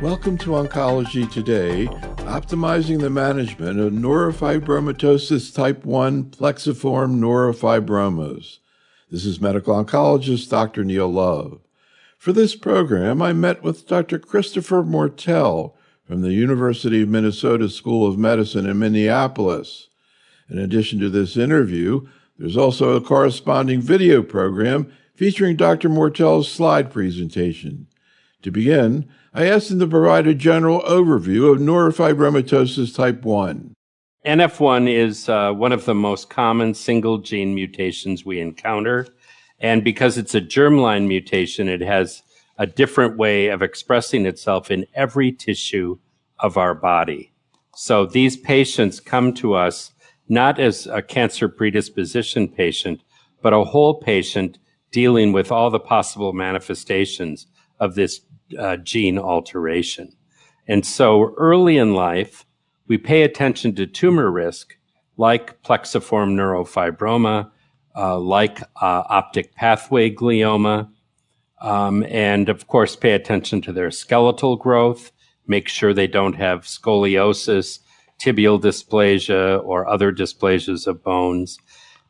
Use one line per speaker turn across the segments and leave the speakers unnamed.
Welcome to Oncology Today, optimizing the management of Neurofibromatosis Type 1 Plexiform Neurofibromas. This is medical oncologist Dr. Neil Love. For this program, I met with Dr. Christopher Moertel from the University of Minnesota School of Medicine in Minneapolis. In addition to this interview, there's also a corresponding video program featuring Dr. Moertel's slide presentation. To begin, I asked him to provide a general overview of neurofibromatosis type 1.
NF1 is one of the most common single gene mutations we encounter. And because it's a germline mutation, it has a different way of expressing itself in every tissue of our body. So these patients come to us not as a cancer predisposition patient, but a whole patient dealing with all the possible manifestations of this gene alteration. And so early in life, we pay attention to tumor risk like plexiform neurofibroma, like optic pathway glioma, and of course pay attention to their skeletal growth, make sure they don't have scoliosis, tibial dysplasia, or other dysplasias of bones.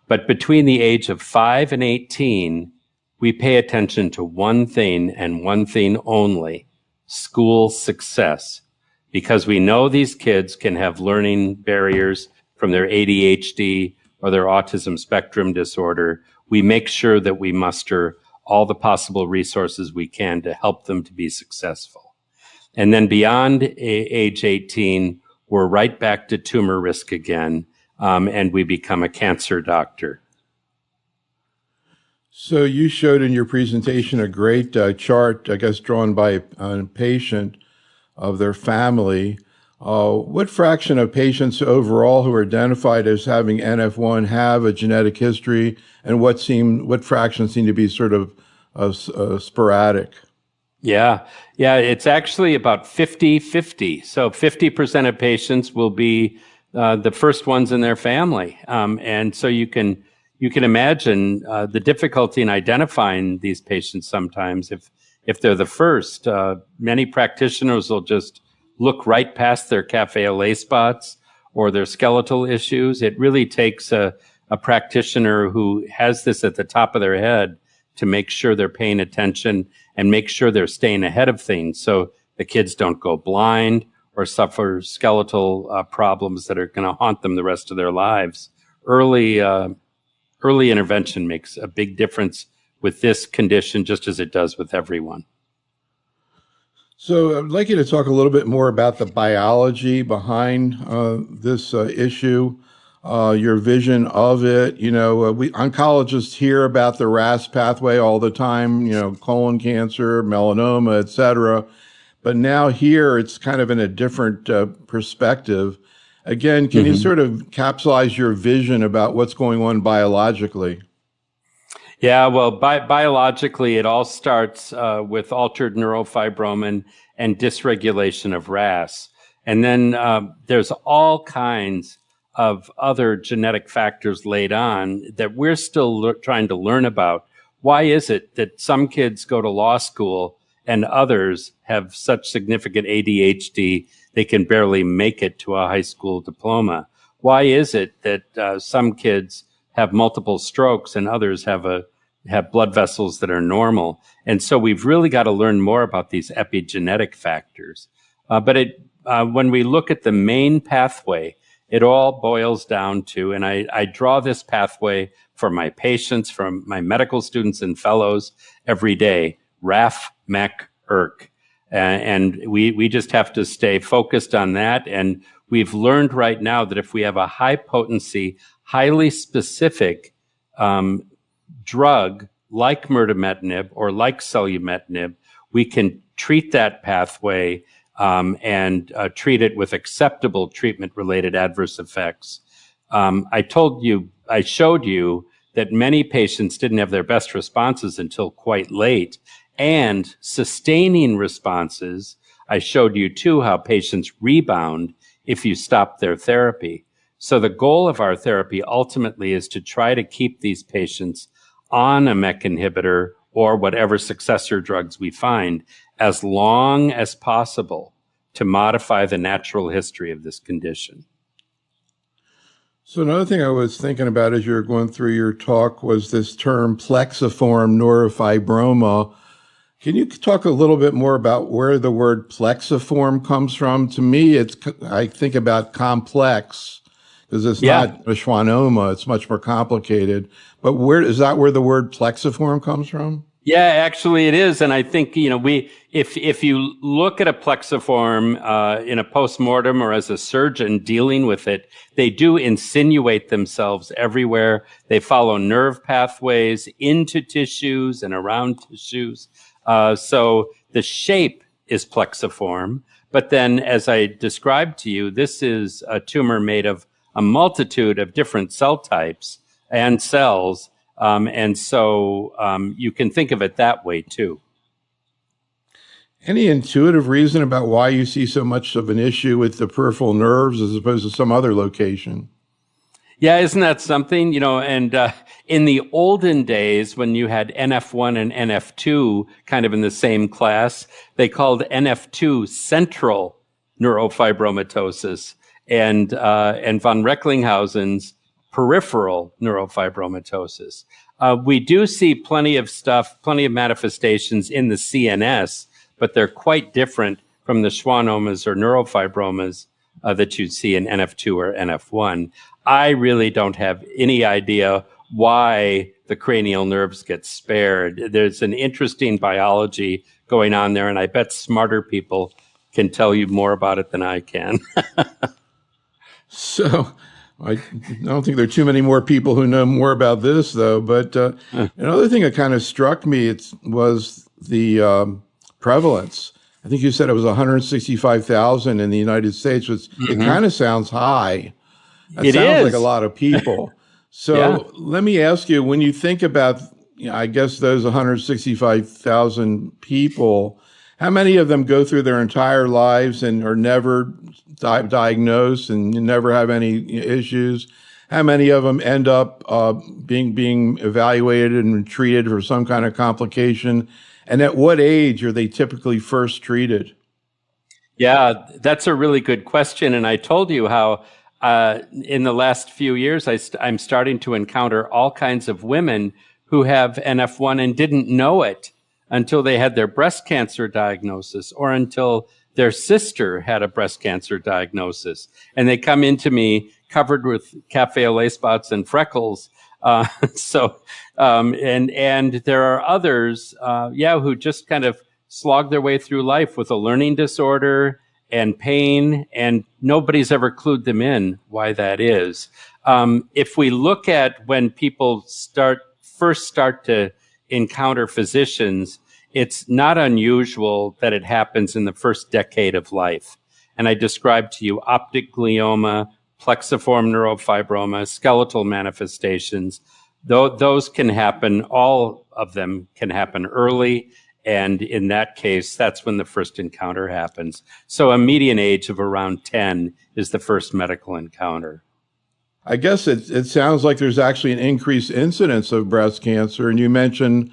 But between the age of 5 and 18, we pay attention to one thing and one thing only: school success. Because we know these kids can have learning barriers from their ADHD or their autism spectrum disorder, we make sure that we muster all the possible resources we can to help them to be successful. And then beyond age 18, we're right back to tumor risk again, and we become a cancer doctor.
So you showed in your presentation a great chart, I guess, drawn by a patient of their family. What fraction of patients overall who are identified as having NF1 have a genetic history, and what fractions seem to be sort of sporadic?
Yeah, it's actually about 50-50. So 50% of patients will be the first ones in their family. And so you can imagine the difficulty in identifying these patients sometimes. If they're the first, many practitioners will just look right past their cafe au lait spots or their skeletal issues. It really takes a practitioner who has this at the top of their head to make sure they're paying attention and make sure they're staying ahead of things so the kids don't go blind or suffer skeletal problems that are going to haunt them the rest of their lives. Early intervention makes a big difference with this condition, just as it does with everyone.
So I'd like you to talk a little bit more about the biology behind this issue, your vision of it. We oncologists hear about the RAS pathway all the time, colon cancer, melanoma, et cetera. But now here it's kind of in a different perspective. Again, can you sort of capsulize your vision about what's going on biologically?
Yeah, well, biologically, it all starts with altered neurofibroma and dysregulation of RAS. And then there's all kinds of other genetic factors laid on that we're still trying to learn about. Why is it that some kids go to law school and others have such significant ADHD they can barely make it to a high school diploma? Why is it that some kids have multiple strokes and others have blood vessels that are normal? And so we've really got to learn more about these epigenetic factors. But when we look at the main pathway, it all boils down to, and I draw this pathway for my patients, from my medical students and fellows every day: RAF, MEK, ERK. And we just have to stay focused on that. And we've learned right now that if we have a high potency, highly specific drug like mirdametinib or like selumetinib, we can treat that pathway and treat it with acceptable treatment-related adverse effects. I showed you that many patients didn't have their best responses until quite late. And sustaining responses, I showed you too how patients rebound if you stop their therapy. So the goal of our therapy ultimately is to try to keep these patients on a MEK inhibitor or whatever successor drugs we find, as long as possible, to modify the natural history of this condition.
So another thing I was thinking about as you were going through your talk was this term plexiform neurofibroma. Can you talk a little bit more about where the word plexiform comes from? To me, I think about complex because it's not a schwannoma. It's much more complicated. But is that where the word plexiform comes from?
Yeah, actually it is. And I think, if you look at a plexiform in a postmortem or as a surgeon dealing with it, they do insinuate themselves everywhere. They follow nerve pathways into tissues and around tissues. So the shape is plexiform. But then, as I described to you, this is a tumor made of a multitude of different cell types and cells. And so you can think of it that way, too.
Any intuitive reason about why you see so much of an issue with the peripheral nerves as opposed to some other location?
Yeah, isn't that something? In the olden days, when you had NF1 and NF2 kind of in the same class, they called NF2 central neurofibromatosis and von Recklinghausen's peripheral neurofibromatosis. We do see plenty of manifestations in the CNS, but they're quite different from the schwannomas or neurofibromas that you'd see in NF2 or NF1. I really don't have any idea why the cranial nerves get spared. There's an interesting biology going on there, and I bet smarter people can tell you more about it than I can.
So I don't think there are too many more people who know more about this, though. But another thing that kind of struck me was the prevalence. I think you said it was 165,000 in the United States, which it kind of sounds high. It sounds like a lot of people. So let me ask you, when you think about, I guess those 165,000 people, how many of them go through their entire lives and are never diagnosed and never have any issues? How many of them end up being evaluated and treated for some kind of complication? And at what age are they typically first treated?
Yeah, that's a really good question. And I told you how in the last few years, I'm starting to encounter all kinds of women who have NF1 and didn't know it until they had their breast cancer diagnosis or until their sister had a breast cancer diagnosis. And they come into me covered with cafe au lait spots and freckles. And there are others, who just kind of slog their way through life with a learning disorder and pain, and nobody's ever clued them in why that is. If we look at when people first start to encounter physicians, it's not unusual that it happens in the first decade of life. And I described to you optic glioma, plexiform neurofibroma, skeletal manifestations. Those can happen, all of them can happen early. And in that case, that's when the first encounter happens. So a median age of around 10 is the first medical encounter.
I guess it sounds like there's actually an increased incidence of breast cancer. And you mentioned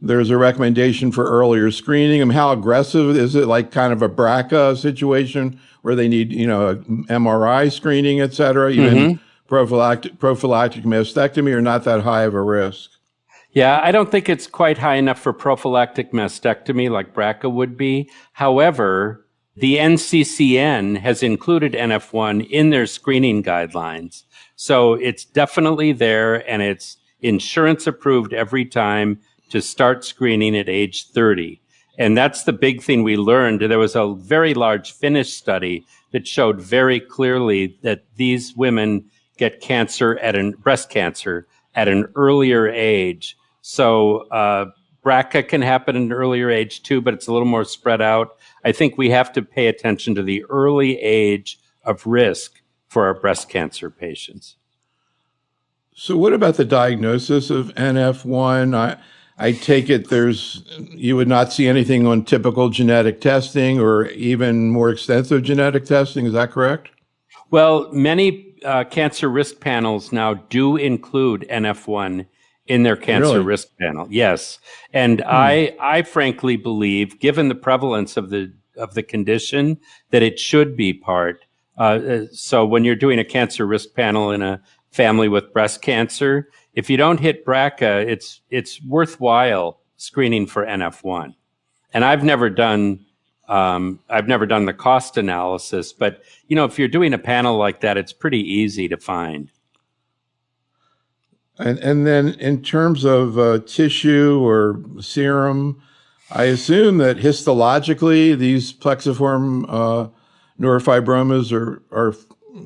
there's a recommendation for earlier screening. And how aggressive is it? Like kind of a BRCA situation where they need, MRI screening, et cetera, even prophylactic mastectomy, or not that high of a risk?
Yeah, I don't think it's quite high enough for prophylactic mastectomy like BRCA would be. However, the NCCN has included NF1 in their screening guidelines. So it's definitely there, and it's insurance approved every time to start screening at age 30. And that's the big thing we learned. There was a very large Finnish study that showed very clearly that these women get breast cancer at an earlier age. So BRCA can happen at an earlier age too, but it's a little more spread out. I think we have to pay attention to the early age of risk for our breast cancer patients.
So what about the diagnosis of NF1? I take it you would not see anything on typical genetic testing or even more extensive genetic testing. Is that correct?
Well, many cancer risk panels now do include NF1 in their cancer
Really?
risk panel. Yes. And I frankly believe, given the prevalence of the condition, that it should be part. So when you're doing a cancer risk panel in a family with breast cancer, if you don't hit BRCA, it's worthwhile screening for NF1. And I've never done the cost analysis, but if you're doing a panel like that, it's pretty easy to find.
And then in terms of tissue or serum, I assume that histologically these plexiform neurofibromas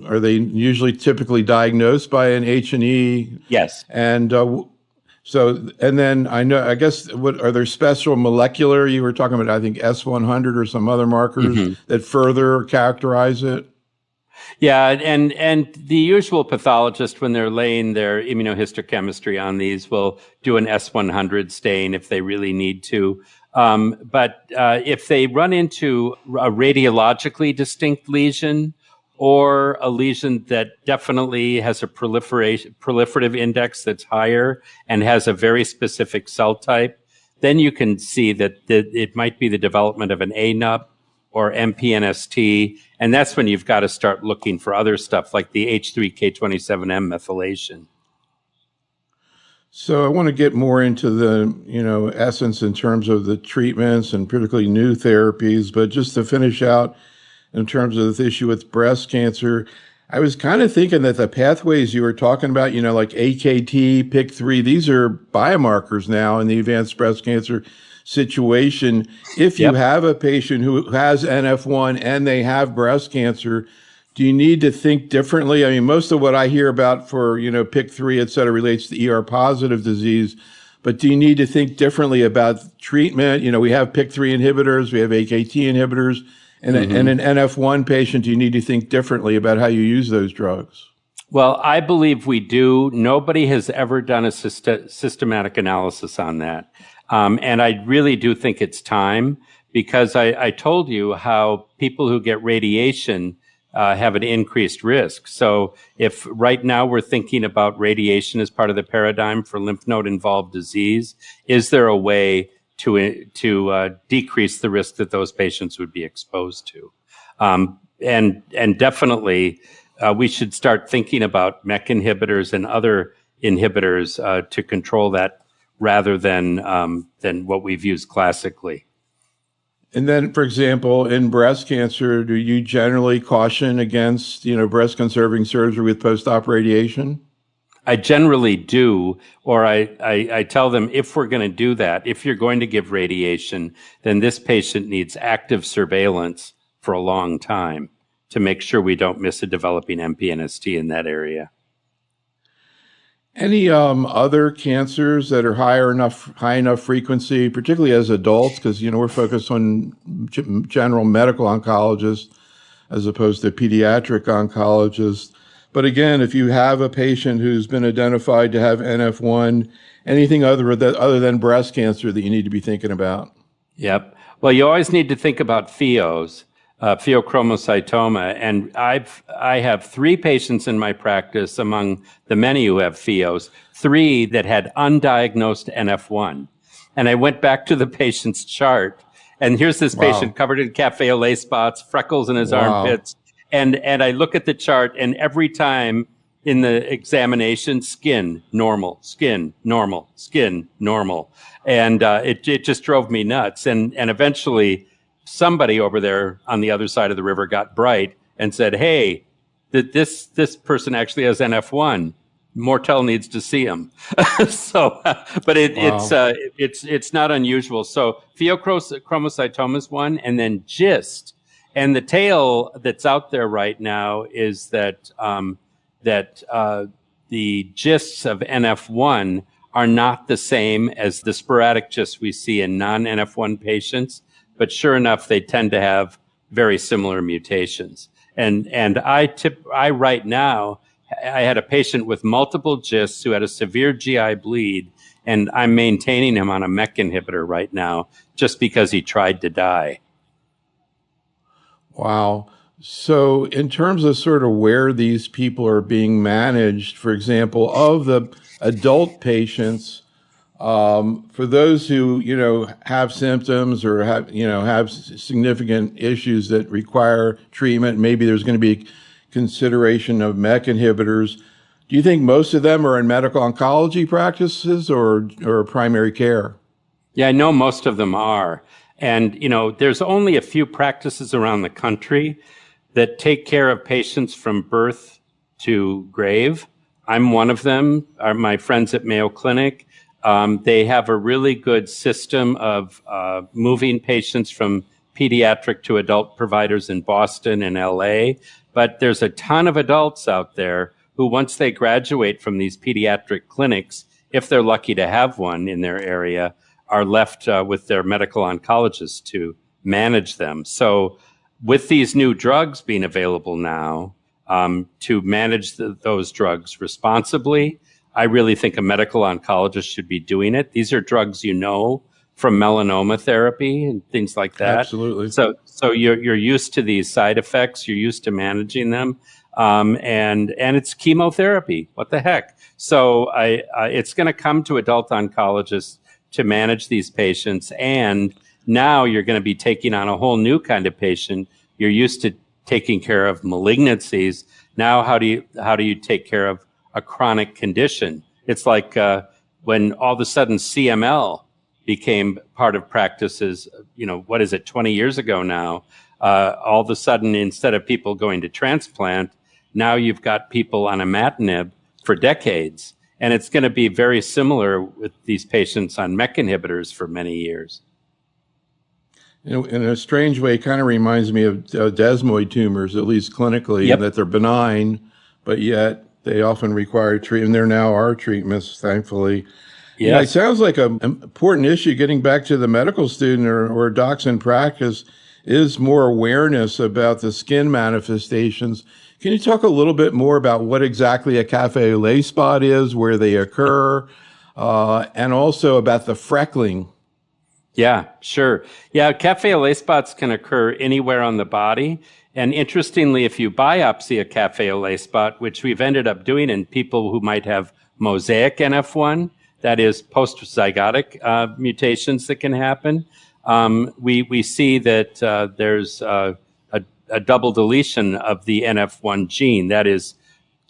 are they usually typically diagnosed by an H&E?
Yes.
And and then I guess, are there special molecular, you were talking about, I think S100 or some other markers that further characterize it?
Yeah, and the usual pathologist, when they're laying their immunohistochemistry on these, will do an S100 stain if they really need to. But if they run into a radiologically distinct lesion, or a lesion that definitely has a proliferative index that's higher and has a very specific cell type, then you can see that it might be the development of an ANUP or MPNST, and that's when you've got to start looking for other stuff like the H3K27M methylation.
So I want to get more into the essence in terms of the treatments and particularly new therapies, but just to finish out in terms of this issue with breast cancer, I was kind of thinking that the pathways you were talking about, like AKT, PIK3, these are biomarkers now in the advanced breast cancer situation. If you have a patient who has NF1 and they have breast cancer, do you need to think differently? I mean, most of what I hear about for, PIK3, et cetera, relates to ER positive disease. But do you need to think differently about treatment? We have PIK3 inhibitors, we have AKT inhibitors, and an NF1 patient, do you need to think differently about how you use those drugs?
Well, I believe we do. Nobody has ever done a systematic analysis on that. And I really do think it's time, because I told you how people who get radiation have an increased risk. So if right now we're thinking about radiation as part of the paradigm for lymph node involved disease, is there a way to decrease the risk that those patients would be exposed to? And definitely we should start thinking about MEK inhibitors and other inhibitors to control that, rather than what we've used classically.
And then, for example, in breast cancer, do you generally caution against, breast conserving surgery with post-op radiation?
I generally do, or I tell them, if we're going to do that, if you're going to give radiation, then this patient needs active surveillance for a long time to make sure we don't miss a developing MPNST in that area.
Any other cancers that are high enough frequency, particularly as adults, because we're focused on general medical oncologists as opposed to pediatric oncologists. But again, if you have a patient who's been identified to have NF1, anything other than breast cancer that you need to be thinking about?
Yep. Well, you always need to think about PHEOs. Pheochromocytoma, and I have 3 patients in my practice among the many who have PHEOs, 3 that had undiagnosed NF1. And I went back to the patient's chart, and here's this patient covered in cafe au lait spots, freckles in his armpits, and I look at the chart, and every time in the examination, skin normal, skin normal, skin normal, and it just drove me nuts, and eventually somebody over there on the other side of the river got bright and said, "Hey, this person actually has NF1. Moertel needs to see him." So, but it's not unusual. So pheochromocytoma is one, and then GIST, and the tale that's out there right now is that the GISTs of NF1 are not the same as the sporadic GISTs we see in non-NF1 patients. But sure enough, they tend to have very similar mutations. And I right now, I had a patient with multiple GISTs who had a severe GI bleed, and I'm maintaining him on a MEK inhibitor right now just because he tried to die.
Wow. So, in terms of sort of where these people are being managed, for example, of the adult patients, for those who, have symptoms or have significant issues that require treatment, maybe there's going to be consideration of MEK inhibitors. Do you think most of them are in medical oncology practices or primary care?
Yeah, I know most of them are. And, there's only a few practices around the country that take care of patients from birth to grave. I'm one of them, are my friends at Mayo Clinic. They have a really good system of moving patients from pediatric to adult providers in Boston and LA. But there's a ton of adults out there who, once they graduate from these pediatric clinics, if they're lucky to have one in their area, are left with their medical oncologist to manage them. So with these new drugs being available now, to manage those drugs responsibly, I really think a medical oncologist should be doing it. These are drugs from melanoma therapy and things like that.
Absolutely.
So you're used to these side effects. You're used to managing them, and it's chemotherapy. What the heck? So it's going to come to adult oncologists to manage these patients, and now you're going to be taking on a whole new kind of patient. You're used to taking care of malignancies. Now, how do you take care of a chronic condition? It's like when all of a sudden CML became part of practices, 20 years ago now, all of a sudden, instead of people going to transplant, now you've got people on imatinib for decades. And it's going to be very similar with these patients on MEK inhibitors for many years.
In a strange way, it kind of reminds me of desmoid tumors, at least clinically,
Yep.
that they're benign, but yet they often require treatment. There now are treatments, thankfully.
Yeah.
It sounds like an important issue, getting back to the medical student or docs in practice, is more awareness about the skin manifestations. Can you talk a little bit more about what exactly a cafe au lait spot is, where they occur, and also about the freckling?
Yeah, sure. Yeah, cafe au lait spots can occur anywhere on the body. And interestingly, if you biopsy a cafe au lait spot, which we've ended up doing in people who might have mosaic NF1, that is post-zygotic mutations that can happen, we see that there's a double deletion of the NF1 gene. That is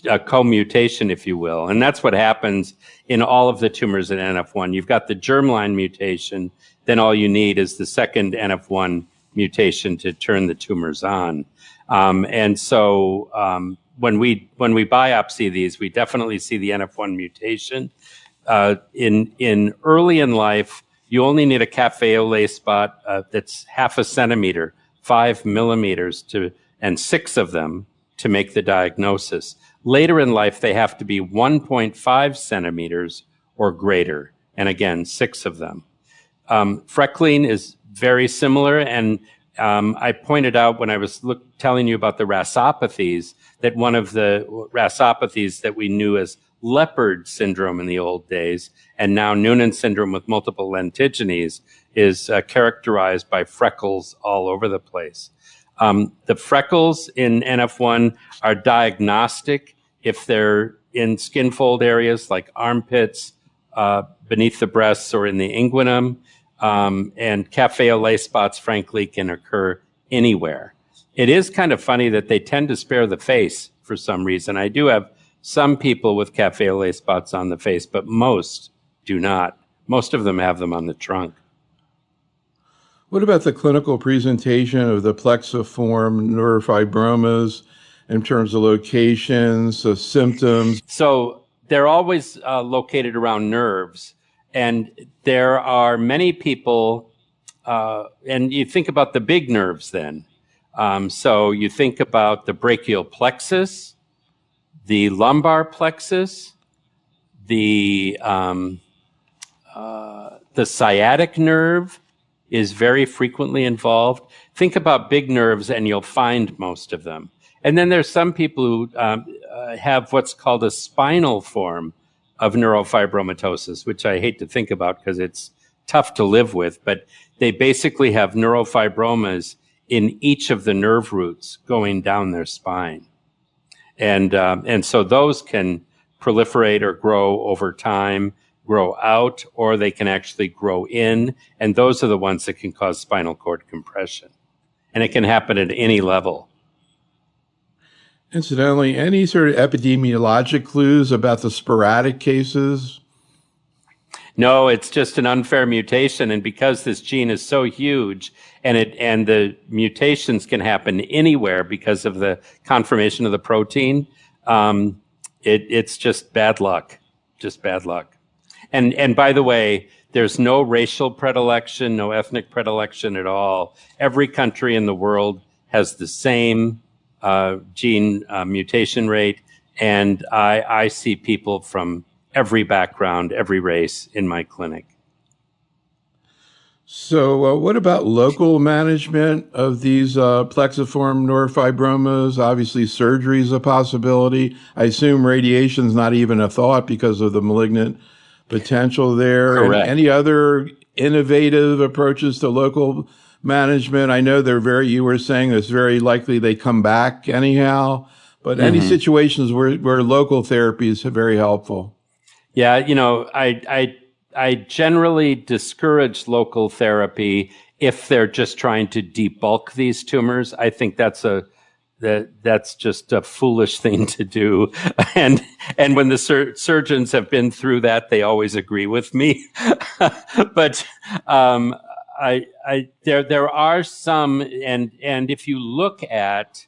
a co-mutation, if you will. And that's what happens in all of the tumors in NF1. You've got the germline mutation, then all you need is the second NF1 mutation to turn the tumors on. And so when we biopsy these, we definitely see the NF1 mutation. In early in life, you only need a cafe au lait spot that's half a centimeter, 5 millimeters and 6 of them to make the diagnosis. Later in life, they have to be 1.5 centimeters or greater, and again, 6 of them. Freckling is very similar, and I pointed out when I was telling you about the RASopathies that one of the RASopathies that we knew as leopard syndrome in the old days, and now Noonan syndrome with multiple lentigines, is characterized by freckles all over the place. The freckles in NF1 are diagnostic if they're in skin fold areas like armpits, beneath the breasts, or in the inguinum. And cafe au lait spots, frankly, can occur anywhere. It is kind of funny that they tend to spare the face for some reason. I do have some people with cafe au lait spots on the face, but most do not. Most of them have them on the trunk.
What about the clinical presentation of the plexiform neurofibromas in terms of locations, symptoms?
So they're always located around nerves. And there are many people, and you think about the big nerves then. So you think about the brachial plexus, the lumbar plexus, the sciatic nerve is very frequently involved. Think about big nerves and you'll find most of them. And then there's some people who have what's called a spinal form of neurofibromatosis, which I hate to think about because it's tough to live with, but they basically have neurofibromas in each of the nerve roots going down their spine. And so those can proliferate or grow over time, grow out, or they can actually grow in. And those are the ones that can cause spinal cord compression. And it can happen at any level.
Incidentally, any sort of epidemiologic clues about the sporadic cases?
No, it's just an unfair mutation. And because this gene is so huge and the mutations can happen anywhere because of the conformation of the protein, it's just bad luck, And by the way, there's no racial predilection, no ethnic predilection at all. Every country in the world has the same gene mutation rate. And I see people from every background, every race in my clinic.
So what about local management of these plexiform neurofibromas? Obviously, surgery is a possibility. I assume radiation is not even a thought because of the malignant potential there.
Correct.
And any other innovative approaches to local management? I know you were saying it's very likely they come back anyhow, but any situations where local therapy is very helpful?
Yeah, I generally discourage local therapy if they're just trying to debulk these tumors. I think that's just a foolish thing to do. And when the surgeons have been through that, they always agree with me. But there are some, and if you look at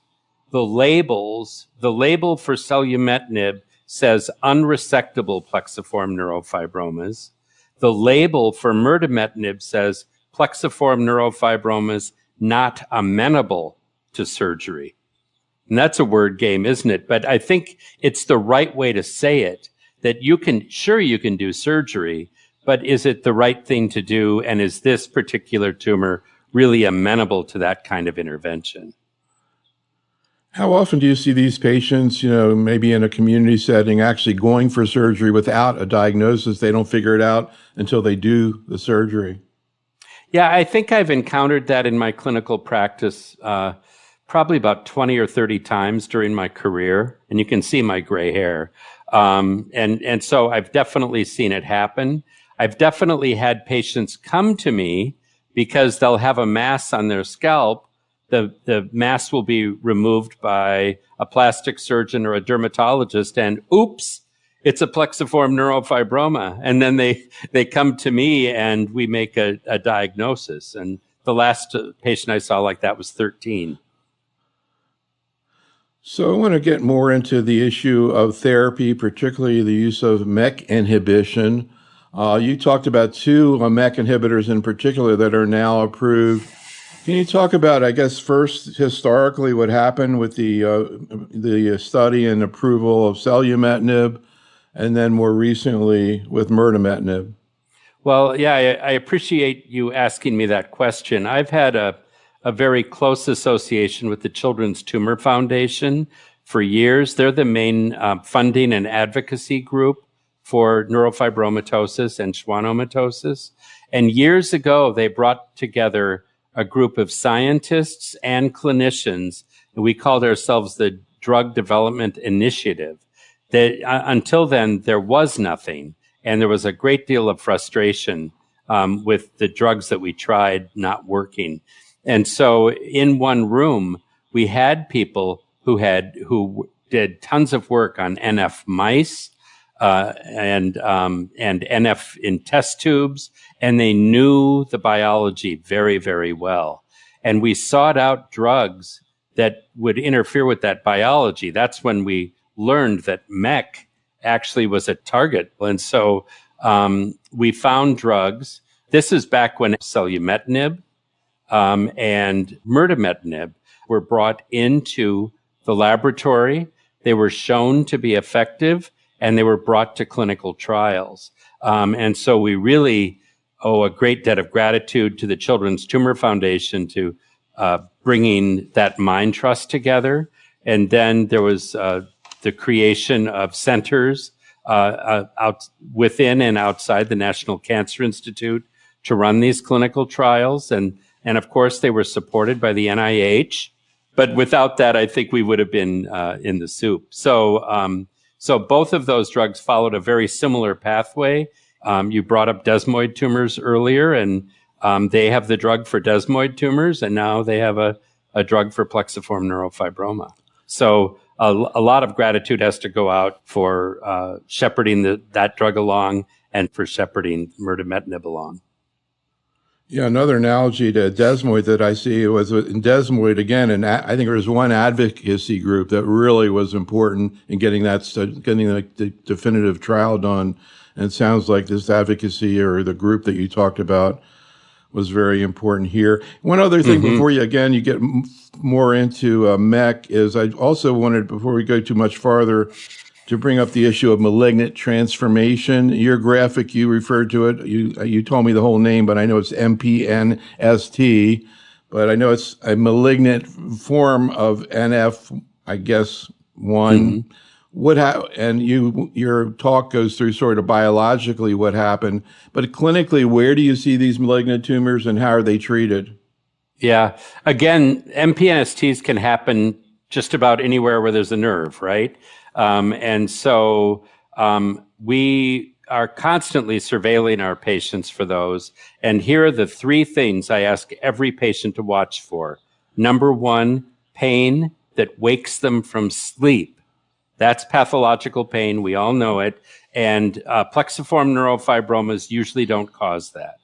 the labels, the label for selumetinib says unresectable plexiform neurofibromas. The label for mirdametinib says plexiform neurofibromas not amenable to surgery. And that's a word game, isn't it? But I think it's the right way to say it, that you can do surgery, but is it the right thing to do? And is this particular tumor really amenable to that kind of intervention?
How often do you see these patients, maybe in a community setting, actually going for surgery without a diagnosis? They don't figure it out until they do the surgery.
Yeah, I think I've encountered that in my clinical practice probably about 20 or 30 times during my career. And you can see my gray hair. And so I've definitely seen it happen. I've definitely had patients come to me because they'll have a mass on their scalp. The mass will be removed by a plastic surgeon or a dermatologist, and oops, it's a plexiform neurofibroma. And then they come to me and we make a diagnosis. And the last patient I saw like that was 13.
So I want to get more into the issue of therapy, particularly the use of MEK inhibition. You talked about two MEK inhibitors in particular that are now approved. Can you talk about, I guess, first historically what happened with the study and approval of selumetinib, and then more recently with mirdametinib?
Well, yeah, I appreciate you asking me that question. I've had a very close association with the Children's Tumor Foundation for years. They're the main funding and advocacy group for neurofibromatosis and schwannomatosis. And years ago, they brought together a group of scientists and clinicians, and we called ourselves the Drug Development Initiative. Until then, there was nothing, and there was a great deal of frustration with the drugs that we tried not working. And so in one room, we had people who did tons of work on NF mice and NF in test tubes, and they knew the biology very, very well. And we sought out drugs that would interfere with that biology. That's when we learned that MEK actually was a target. And so we found drugs. This is back when selumetinib and mirdametinib were brought into the laboratory. They were shown to be effective, and they were brought to clinical trials. And so we really owe a great debt of gratitude to the Children's Tumor Foundation to bringing that mind trust together. And then there was the creation of centers out within and outside the National Cancer Institute to run these clinical trials. And And of course, they were supported by the NIH. But without that, I think we would have been in the soup. So both of those drugs followed a very similar pathway. You brought up desmoid tumors earlier, and they have the drug for desmoid tumors, and now they have a drug for plexiform neurofibroma. So a lot of gratitude has to go out for shepherding that drug along and for shepherding mirdametinib along.
Yeah, another analogy to desmoid that I see was in desmoid again, and I think there was one advocacy group that really was important in getting the definitive trial done. And it sounds like this advocacy or the group that you talked about was very important here. One other thing before you get more into MEC is I also wanted, before we go too much farther, to bring up the issue of malignant transformation. Your graphic, you referred to it. You told me the whole name, but I know it's MPNST. But I know it's a malignant form of NF, I guess, 1. And your talk goes through sort of biologically what happened, but clinically, where do you see these malignant tumors and how are they treated?
Yeah. Again, MPNSTs can happen just about anywhere where there's a nerve, right? And so we are constantly surveilling our patients for those. And here are the 3 things I ask every patient to watch for. Number 1, pain that wakes them from sleep. That's pathological pain. We all know it. And plexiform neurofibromas usually don't cause that.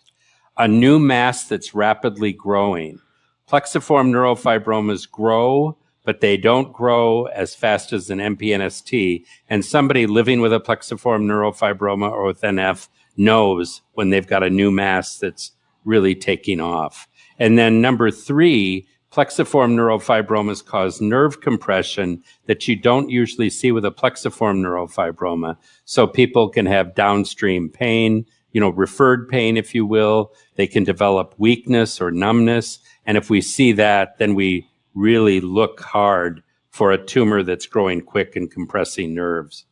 A new mass that's rapidly growing. Plexiform neurofibromas grow, but they don't grow as fast as an MPNST. And somebody living with a plexiform neurofibroma or with NF knows when they've got a new mass that's really taking off. And then number 3, plexiform neurofibromas cause nerve compression that you don't usually see with a plexiform neurofibroma. So people can have downstream pain, referred pain, if you will. They can develop weakness or numbness. And if we see that, then we really look hard for a tumor that's growing quick and compressing nerves.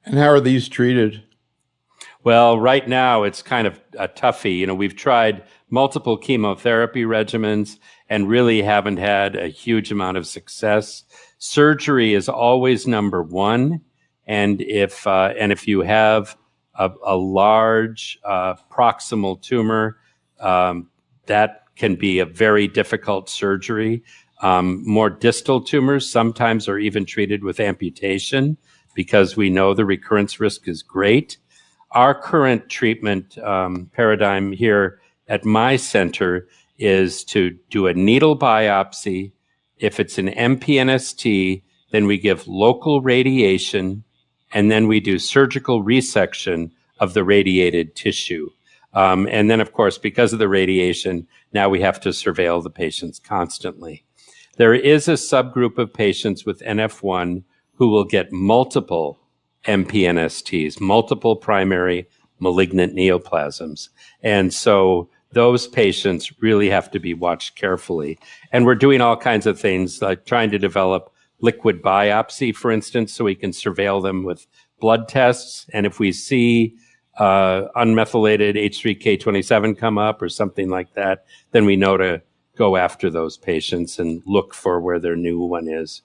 And how are these treated?
Well, right now it's kind of a toughie. We've tried multiple chemotherapy regimens and really haven't had a huge amount of success. Surgery is always number 1. And if you have a large proximal tumor, that can be a very difficult surgery. More distal tumors sometimes are even treated with amputation because we know the recurrence risk is great. Our current treatment paradigm here at my center is to do a needle biopsy. If it's an MPNST, then we give local radiation, and then we do surgical resection of the radiated tissue. And then, of course, because of the radiation, now we have to surveil the patients constantly. There is a subgroup of patients with NF1 who will get multiple MPNSTs, multiple primary malignant neoplasms. And so those patients really have to be watched carefully. And we're doing all kinds of things, like trying to develop liquid biopsy, for instance, so we can surveil them with blood tests. And if we see unmethylated H3K27 come up or something like that, then we know to go after those patients and look for where their new one is.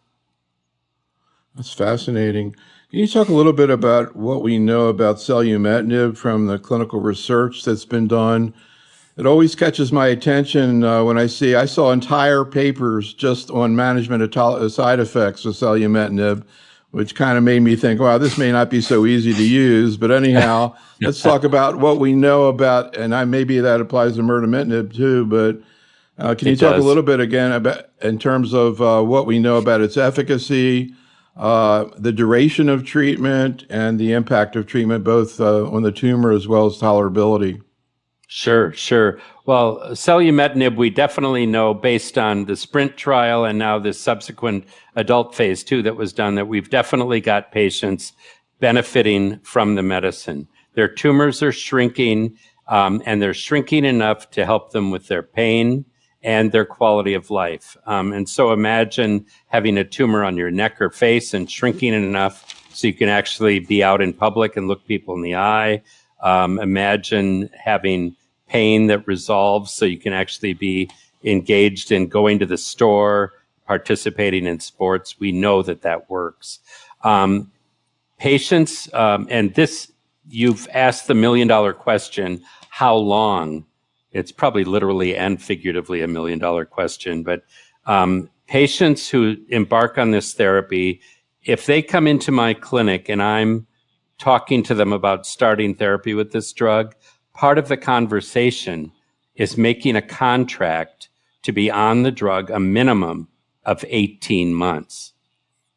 That's fascinating. Can you talk a little bit about what we know about selumetinib from the clinical research that's been done? It always catches my attention when I saw entire papers just on management of side effects of selumetinib, which kind of made me think, wow, this may not be so easy to use. But anyhow, let's talk about what we know about, and maybe that applies to mirdametinib too, but can you talk a little bit again about, in terms of what we know about its efficacy, the duration of treatment, and the impact of treatment, both on the tumor as well as tolerability?
Sure. Well, selumetinib, we definitely know based on the SPRINT trial and now this subsequent adult phase 2 that was done, that we've definitely got patients benefiting from the medicine. Their tumors are shrinking, and they're shrinking enough to help them with their pain and their quality of life. And so imagine having a tumor on your neck or face and shrinking it enough so you can actually be out in public and look people in the eye. Imagine having pain that resolves so you can actually be engaged in going to the store, participating in sports. We know that that works. Patients, and this, you've asked the $1 million question, how long? It's probably literally and figuratively a $1 million question, but patients who embark on this therapy, if they come into my clinic and I'm talking to them about starting therapy with this drug, part of the conversation is making a contract to be on the drug a minimum of 18 months.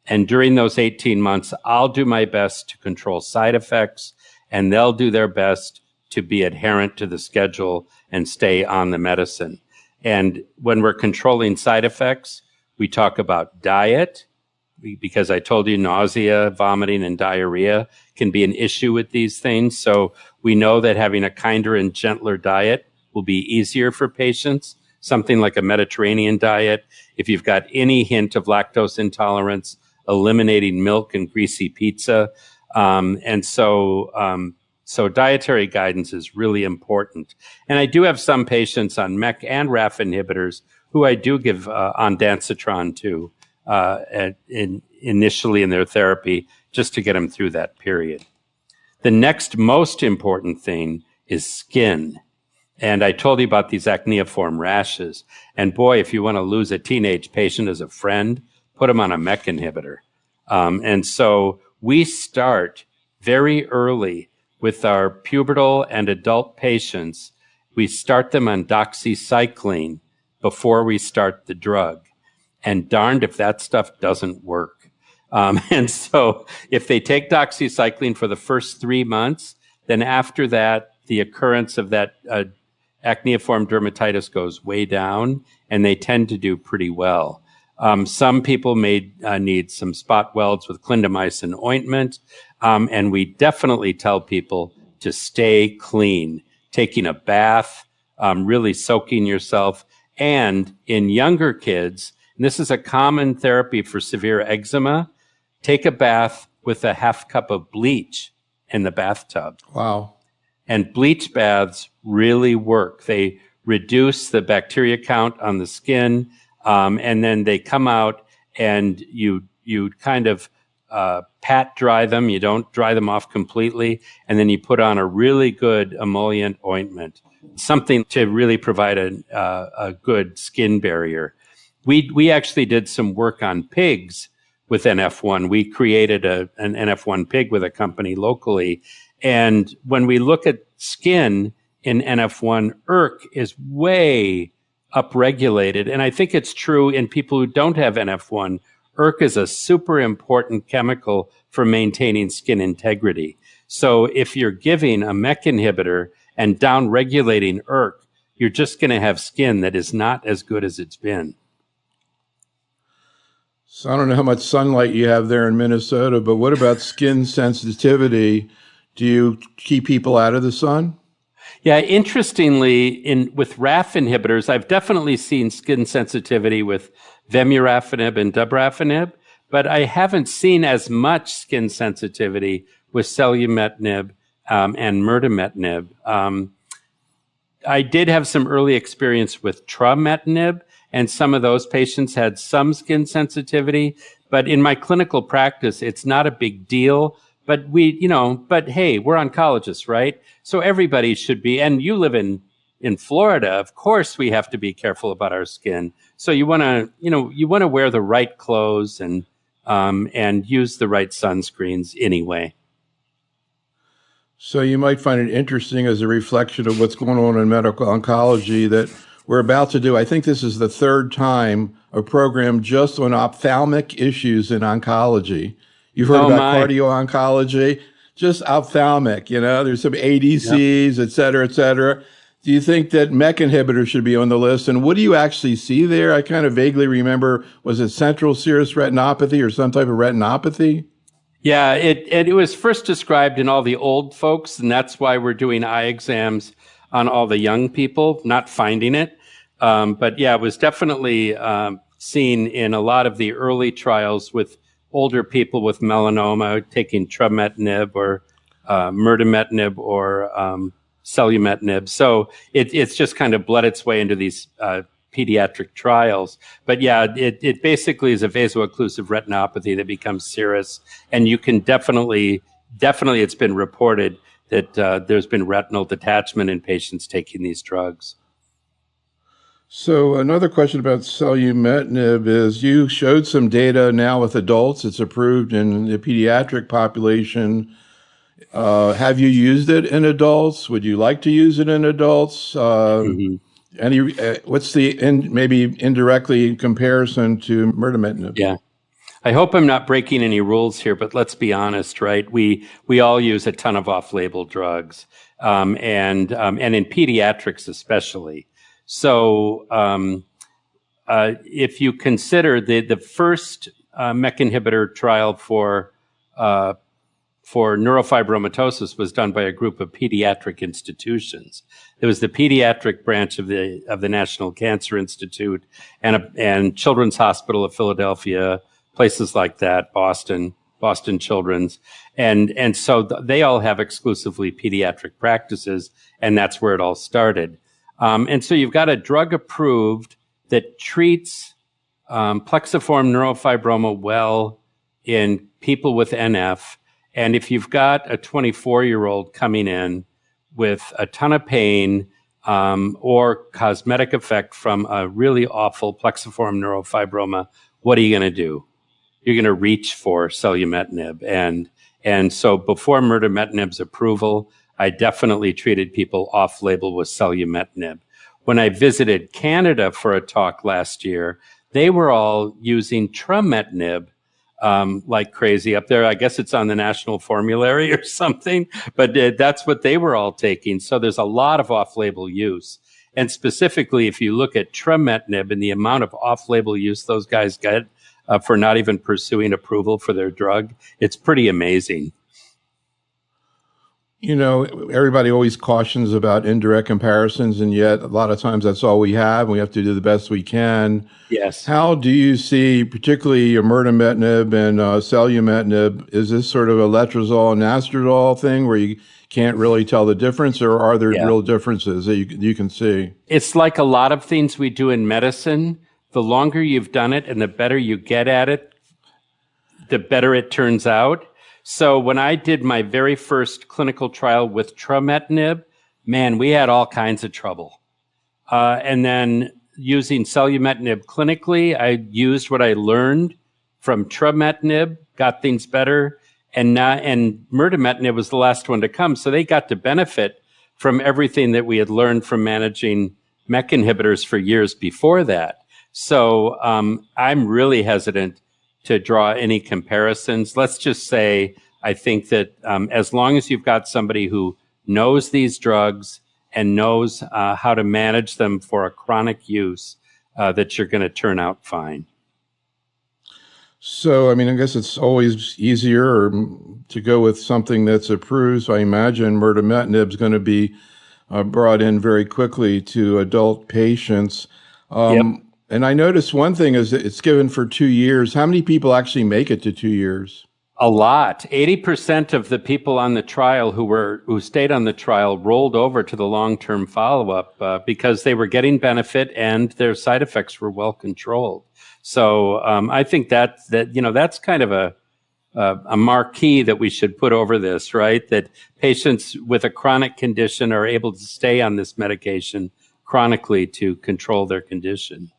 And during those 18 months, I'll do my best to control side effects, and they'll do their best to be adherent to the schedule and stay on the medicine. And when we're controlling side effects, we talk about diet, because I told you nausea, vomiting, and diarrhea can be an issue with these things. So we know that having a kinder and gentler diet will be easier for patients, something like a Mediterranean diet. If you've got any hint of lactose intolerance, eliminating milk and greasy pizza. So dietary guidance is really important. And I do have some patients on MEK and RAF inhibitors who I do give ondansetron to initially in their therapy, just to get them through that period. The next most important thing is skin. And I told you about these acneiform rashes. And boy, if you want to lose a teenage patient as a friend, put them on a MEK inhibitor. And so we start very early with our pubertal and adult patients. We start them on doxycycline before we start the drug. And darned if that stuff doesn't work. And so if they take doxycycline for the first 3 months, then after that, the occurrence of that acneiform dermatitis goes way down, and they tend to do pretty well. Some people may need some spot welds with clindamycin ointment, and we definitely tell people to stay clean, taking a bath, really soaking yourself. And in younger kids, and this is a common therapy for severe eczema, take a bath with a half cup of bleach in the bathtub.
Wow.
And bleach baths really work. They reduce the bacteria count on the skin, and then they come out and you kind of pat dry them. You don't dry them off completely, and then you put on a really good emollient ointment, something to really provide a good skin barrier. We actually did some work on pigs with NF1. We created an NF1 pig with a company locally. And when we look at skin in NF1, ERK is way upregulated. And I think it's true in people who don't have NF1. ERK is a super important chemical for maintaining skin integrity. So if you're giving a MEK inhibitor and downregulating ERK, you're just going to have skin that is not as good as it's been.
So I don't know how much sunlight you have there in Minnesota, but what about skin sensitivity? Do you keep people out of the sun?
Yeah, interestingly, with RAF inhibitors, I've definitely seen skin sensitivity with vemurafenib and dabrafenib, but I haven't seen as much skin sensitivity with selumetinib and mirdametinib. I did have some early experience with trametinib, and some of those patients had some skin sensitivity. But in my clinical practice, it's not a big deal. But but hey, we're oncologists, right? So everybody should be, and you live in Florida, of course we have to be careful about our skin. So you want to wear the right clothes and use the right sunscreens anyway.
So you might find it interesting as a reflection of what's going on in medical oncology that we're about to do. I think this is the third time a program just on ophthalmic issues in oncology. You've heard about cardio-oncology, just ophthalmic, there's some ADCs, et cetera, et cetera. Do you think that MEK inhibitors should be on the list? And what do you actually see there? I kind of vaguely remember, was it central serous retinopathy or some type of retinopathy?
Yeah, it was first described in all the old folks, and that's why we're doing eye exams on all the young people, not finding it. But yeah, it was definitely seen in a lot of the early trials with older people with melanoma taking trametinib or mirdametinib or selumetinib. So it's just kind of bled its way into these pediatric trials. But yeah, it basically is a vaso-occlusive retinopathy that becomes serous. And you can definitely it's been reported that there's been retinal detachment in patients taking these drugs.
So another question about selumetinib is you showed some data now with adults. It's approved in the pediatric population. Have you used it in adults? Would you like to use it in adults? What's the maybe indirectly comparison to mirdametinib?
Yeah. I hope I'm not breaking any rules here, but let's be honest, right? We all use a ton of off-label drugs, and in pediatrics especially. So if you consider the first MEK inhibitor trial for neurofibromatosis was done by a group of pediatric institutions. It was the pediatric branch of the National Cancer Institute and Children's Hospital of Philadelphia, places like that, Boston Children's. And so they all have exclusively pediatric practices, and that's where it all started. And so you've got a drug approved that treats plexiform neurofibroma well in people with NF. And if you've got a 24-year-old coming in with a ton of pain or cosmetic effect from a really awful plexiform neurofibroma, what are you going to do? You're going to reach for selumetinib. And so before mirdametinib's approval, I definitely treated people off-label with selumetinib. When I visited Canada for a talk last year, they were all using trametinib like crazy up there. I guess it's on the national formulary or something, but that's what they were all taking. So there's a lot of off-label use. And specifically, if you look at trametinib and the amount of off-label use those guys get for not even pursuing approval for their drug, it's pretty amazing.
You know, everybody always cautions about indirect comparisons, and yet a lot of times that's all we have, and we have to do the best we can.
Yes.
How do you see, particularly mirdametinib and selumetinib, is this sort of a letrozole and anastrozole thing where you can't really tell the difference, or are there real differences that you can see?
It's like a lot of things we do in medicine. The longer you've done it and the better you get at it, the better it turns out. So when I did my very first clinical trial with trametinib, man, we had all kinds of trouble. And then using selumetinib clinically, I used what I learned from trametinib, got things better, and mirdametinib was the last one to come. So they got to benefit from everything that we had learned from managing MEK inhibitors for years before that. So I'm really hesitant to draw any comparisons. Let's just say I think that as long as you've got somebody who knows these drugs and knows how to manage them for a chronic use, that you're going to turn out fine.
So, I mean, I guess it's always easier to go with something that's approved. So I imagine mirdametinib is going to be brought in very quickly to adult patients.
Yep.
And I noticed one thing is that it's given for 2 years. How many people actually make it to 2 years?
A lot. 80% of the people on the trial who stayed on the trial rolled over to the long-term follow-up because they were getting benefit and their side effects were well controlled. So I think that's kind of a marquee that we should put over this, right? That patients with a chronic condition are able to stay on this medication chronically to control their condition.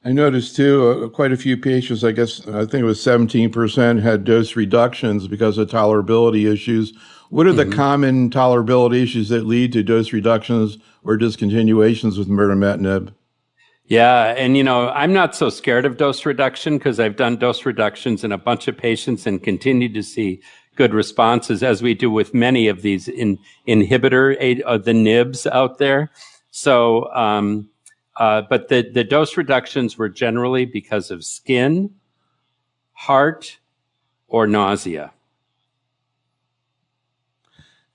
I noticed too, quite a few patients, I think it was 17% had dose reductions because of tolerability issues. What are the common tolerability issues that lead to dose reductions or discontinuations with mirdametinib?
Yeah, and I'm not so scared of dose reduction because I've done dose reductions in a bunch of patients and continue to see good responses, as we do with many of these inhibitor, the NIBs out there. So, but the dose reductions were generally because of skin, heart, or nausea.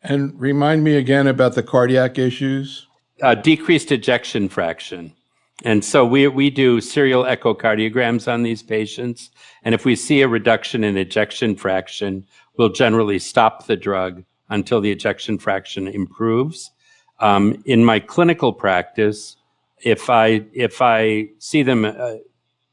And remind me again about the cardiac issues.
Decreased ejection fraction. And so we do serial echocardiograms on these patients. And if we see a reduction in ejection fraction, we'll generally stop the drug until the ejection fraction improves. In my clinical practice, if I see them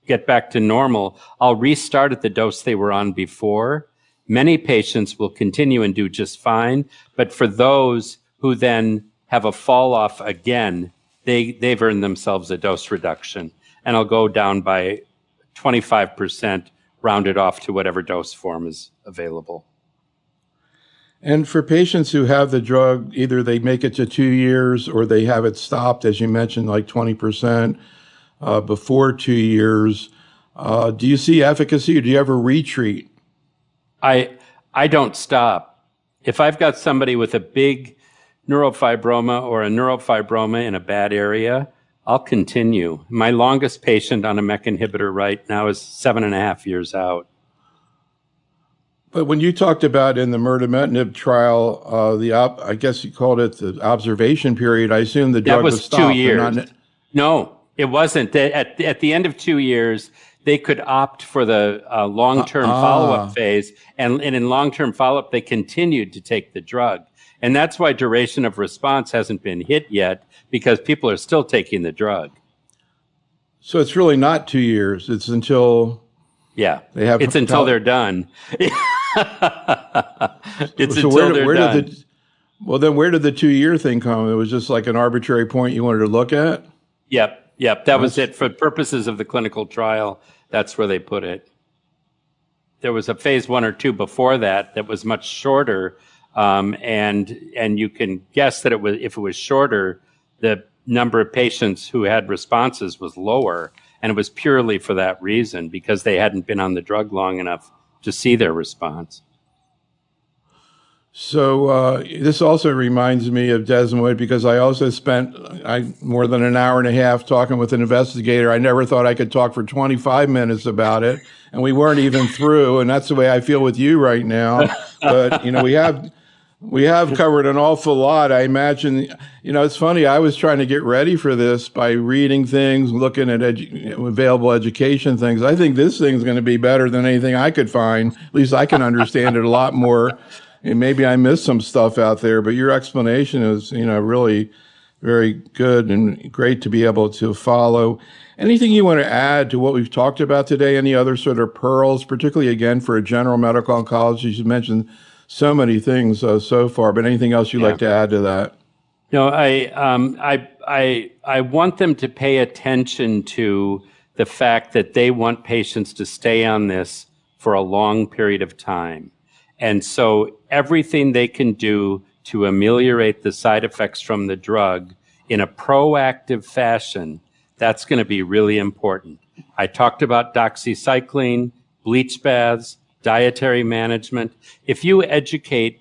get back to normal, I'll restart at the dose they were on before. Many patients will continue and do just fine, but for those who then have a fall off again, they've earned themselves a dose reduction, and I'll go down by 25%, rounded off to whatever dose form is available.
And for patients who have the drug, either they make it to 2 years or they have it stopped, as you mentioned, like 20% before 2 years. Do you see efficacy, or do you ever retreat?
I don't stop. If I've got somebody with a big neurofibroma or a neurofibroma in a bad area, I'll continue. My longest patient on a MEK inhibitor right now is 7.5 years out.
But when you talked about in the mirdametinib trial, I guess you called it the observation period, I assume the drug was stopped.
2 years. No, it wasn't. At the end of 2 years, they could opt for the long-term follow-up phase, and in long-term follow-up, they continued to take the drug. And that's why duration of response hasn't been hit yet, because people are still taking the drug.
So it's really not 2 years. It's until they have.
It's until they're done. It's
so
until they're done.
Well, then where did the 2 year thing come? It was just like an arbitrary point you wanted to look at?
Yep. That was it. For purposes of the clinical trial, that's where they put it. There was a phase 1 or 2 before that was much shorter, and you can guess that if it was shorter, the number of patients who had responses was lower, and it was purely for that reason, because they hadn't been on the drug long enough to see their response.
So this also reminds me of desmoid, because I also spent more than an hour and a half talking with an investigator. I never thought I could talk for 25 minutes about it, and we weren't even through. And that's the way I feel with you right now. But we have covered an awful lot. I imagine, it's funny. I was trying to get ready for this by reading things, looking at available education things. I think this thing's going to be better than anything I could find. At least I can understand it a lot more. And maybe I missed some stuff out there, but your explanation is, really very good and great to be able to follow. Anything you want to add to what we've talked about today? Any other sort of pearls, particularly again for a general medical oncologist? You mentioned so many things so far, but anything else you'd like to add to that?
No, I want them to pay attention to the fact that they want patients to stay on this for a long period of time. And so everything they can do to ameliorate the side effects from the drug in a proactive fashion, that's going to be really important. I talked about doxycycline, bleach baths, dietary management. If you educate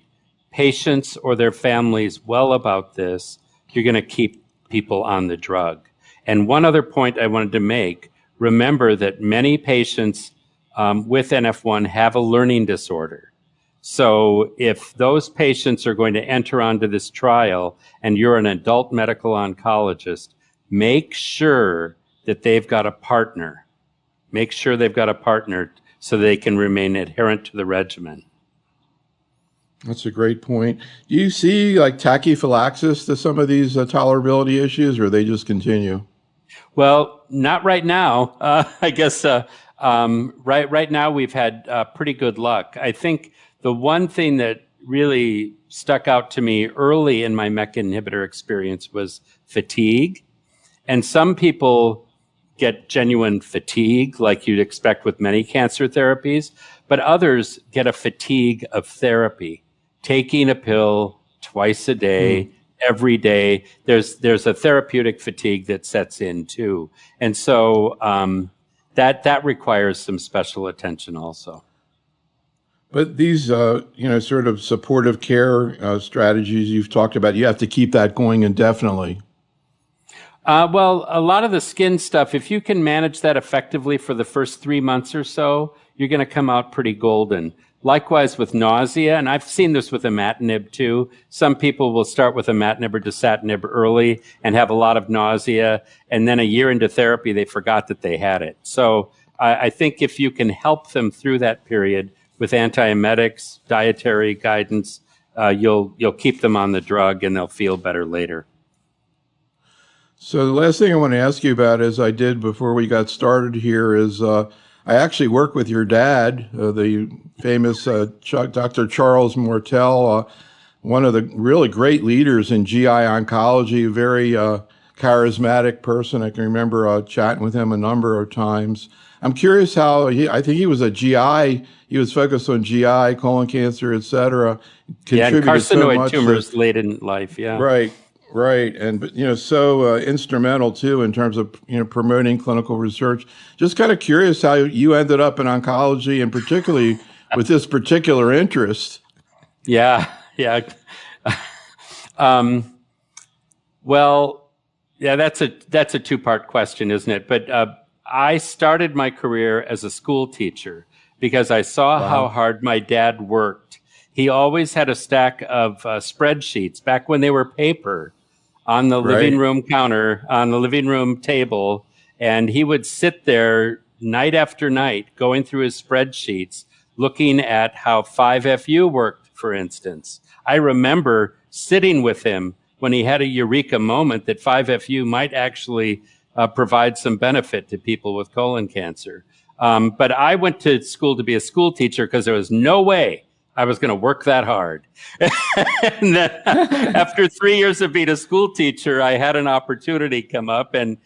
patients or their families well about this, you're going to keep people on the drug. And one other point I wanted to make, remember that many patients with NF1 have a learning disorder. So if those patients are going to enter onto this trial and you're an adult medical oncologist, make sure that they've got a partner. Make sure they've got a partner so they can remain adherent to the regimen.
That's a great point. Do you see like tachyphylaxis to some of these tolerability issues, or they just continue?
Well, not right now. I guess right now we've had pretty good luck. I think the one thing that really stuck out to me early in my MEK inhibitor experience was fatigue. And some people get genuine fatigue like you'd expect with many cancer therapies, but others get a fatigue of therapy, taking a pill twice a day, every day. There's a therapeutic fatigue that sets in too. And so that requires some special attention also.
But these, sort of supportive care strategies you've talked about, you have to keep that going indefinitely.
Well, a lot of the skin stuff, if you can manage that effectively for the first 3 months or so, you're going to come out pretty golden. Likewise with nausea, and I've seen this with imatinib too. Some people will start with imatinib or dasatinib early and have a lot of nausea, and then a year into therapy, they forgot that they had it. So I think if you can help them through that period with antiemetics, dietary guidance, you'll keep them on the drug and they'll feel better later.
So the last thing I want to ask you about, as I did before we got started here, is I actually work with your dad, the famous Dr. Charles Moertel, one of the really great leaders in GI oncology, a very charismatic person. I can remember chatting with him a number of times. I'm curious how I think he was a GI. He was focused on GI, colon cancer, et cetera.
Yeah, and carcinoid tumors late in life. Yeah,
right, and so instrumental too in terms of promoting clinical research. Just kind of curious how you ended up in oncology, and particularly with this particular interest.
Yeah. Well, yeah, that's a two-part question, isn't it? But I started my career as a school teacher because I saw how hard my dad worked. He always had a stack of spreadsheets back when they were paper on the living room counter, on the living room table, and he would sit there night after night going through his spreadsheets, looking at how 5FU worked, for instance. I remember sitting with him when he had a eureka moment that 5FU might actually provide some benefit to people with colon cancer. But I went to school to be a school teacher because there was no way I was going to work that hard. And then after 3 years of being a school teacher, I had an opportunity come up and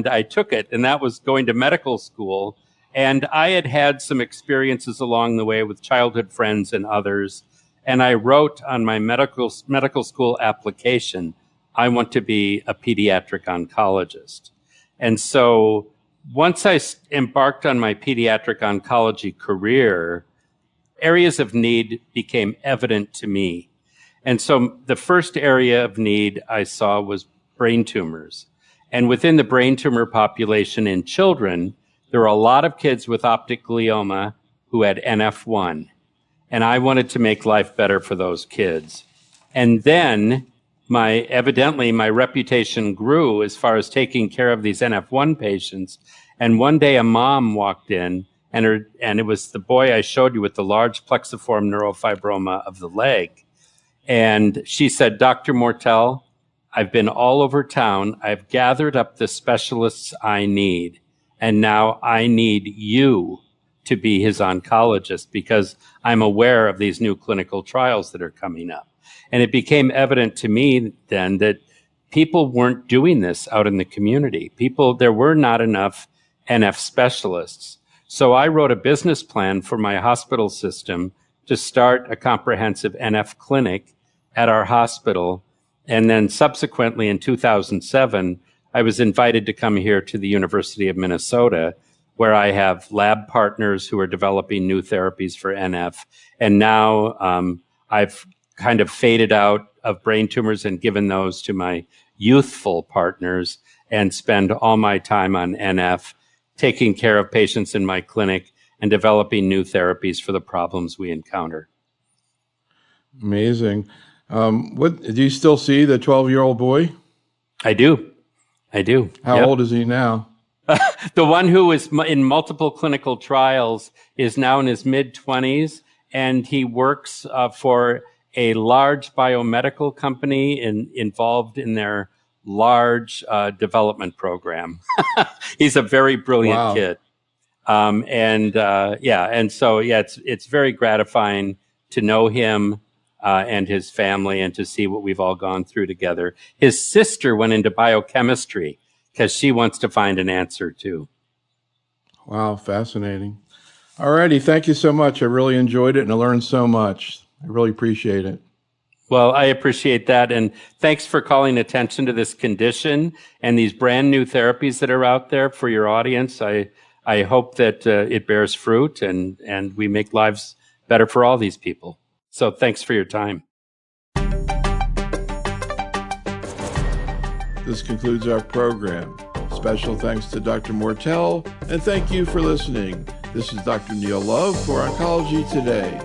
I took it. And that was going to medical school. And I had some experiences along the way with childhood friends and others. And I wrote on my medical school application, I want to be a pediatric oncologist. And so once I embarked on my pediatric oncology career, areas of need became evident to me. And so the first area of need I saw was brain tumors. And within the brain tumor population in children, there were a lot of kids with optic glioma who had NF1. And I wanted to make life better for those kids. And then evidently my reputation grew as far as taking care of these NF1 patients. And one day a mom walked in and it was the boy I showed you with the large plexiform neurofibroma of the leg. And she said, Dr. Moertel, I've been all over town. I've gathered up the specialists I need. And now I need you to be his oncologist because I'm aware of these new clinical trials that are coming up. And it became evident to me then that people weren't doing this out in the community. There were not enough NF specialists. So I wrote a business plan for my hospital system to start a comprehensive NF clinic at our hospital. And then subsequently in 2007, I was invited to come here to the University of Minnesota, where I have lab partners who are developing new therapies for NF. And now I've kind of faded out of brain tumors and given those to my youthful partners and spend all my time on NF, taking care of patients in my clinic and developing new therapies for the problems we encounter.
Amazing. What do you still see the 12-year-old boy?
I do.
How old is he now?
The one who is in multiple clinical trials is now in his mid-20s, and he works for a large biomedical company involved in their large development program. He's a very brilliant kid. It's very gratifying to know him and his family and to see what we've all gone through together. His sister went into biochemistry because she wants to find an answer too.
Wow, fascinating. All righty, thank you so much. I really enjoyed it and I learned so much. I really appreciate it.
Well, I appreciate that. And thanks for calling attention to this condition and these brand new therapies that are out there for your audience. I hope that it bears fruit and we make lives better for all these people. So thanks for your time.
This concludes our program. Special thanks to Dr. Moertel, and thank you for listening. This is Dr. Neil Love for Oncology Today.